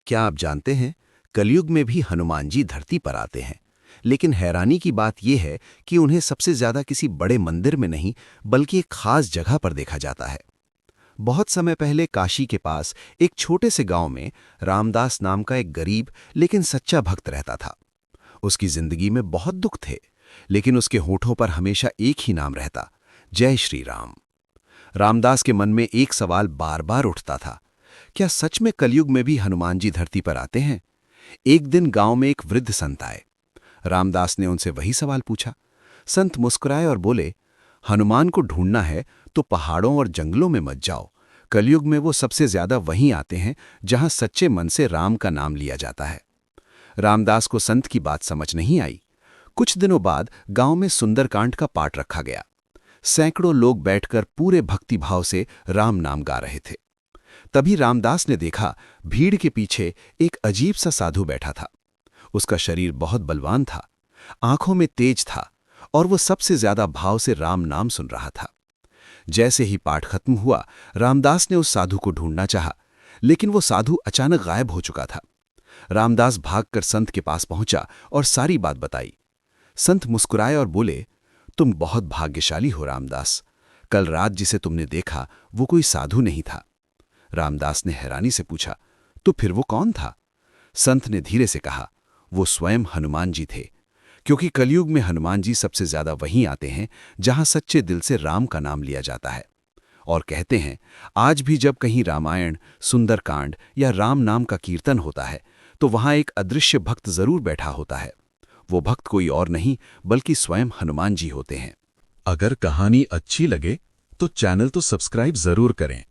क्या आप जानते हैं, कलयुग में भी हनुमान जी धरती पर आते हैं। लेकिन हैरानी की बात यह है कि उन्हें सबसे ज्यादा किसी बड़े मंदिर में नहीं, बल्कि एक खास जगह पर देखा जाता है। बहुत समय पहले काशी के पास एक छोटे से गांव में रामदास नाम का एक गरीब लेकिन सच्चा भक्त रहता था। उसकी जिंदगी में बहुत दुख थे, लेकिन उसके होठों पर हमेशा एक ही नाम रहता, जय श्री राम। रामदास के मन में एक सवाल बार बार उठता था, क्या सच में कलयुग में भी हनुमान जी धरती पर आते हैं? एक दिन गांव में एक वृद्ध संत आए। रामदास ने उनसे वही सवाल पूछा। संत मुस्कुराए और बोले, हनुमान को ढूंढना है तो पहाड़ों और जंगलों में मत जाओ। कलयुग में वो सबसे ज्यादा वहीं आते हैं जहां सच्चे मन से राम का नाम लिया जाता है। रामदास को संत की बात समझ नहीं आई। कुछ दिनों बाद गांव में सुंदरकांड का पाठ रखा गया। सैकड़ों लोग बैठकर पूरे भक्तिभाव से राम नाम गा रहे थे। तभी रामदास ने देखा, भीड़ के पीछे एक अजीब सा साधु बैठा था। उसका शरीर बहुत बलवान था, आंखों में तेज था और वो सबसे ज्यादा भाव से राम नाम सुन रहा था। जैसे ही पाठ खत्म हुआ, रामदास ने उस साधु को ढूंढना चाहा, लेकिन वो साधु अचानक गायब हो चुका था। रामदास भागकर संत के पास पहुंचा और सारी बात बताई। संत मुस्कुराए और बोले, तुम बहुत भाग्यशाली हो रामदास। कल रात जिसे तुमने देखा वो कोई साधु नहीं था। रामदास ने हैरानी से पूछा, तो फिर वो कौन था? संत ने धीरे से कहा, वो स्वयं हनुमान जी थे, क्योंकि कलयुग में हनुमान जी सबसे ज्यादा वहीं आते हैं जहां सच्चे दिल से राम का नाम लिया जाता है। और कहते हैं, आज भी जब कहीं रामायण, सुंदरकांड या राम नाम का कीर्तन होता है तो वहां एक अदृश्य भक्त जरूर बैठा होता है। वो भक्त कोई और नहीं बल्कि स्वयं हनुमान जी होते हैं। अगर कहानी अच्छी लगे तो चैनल तो सब्सक्राइब जरूर करें।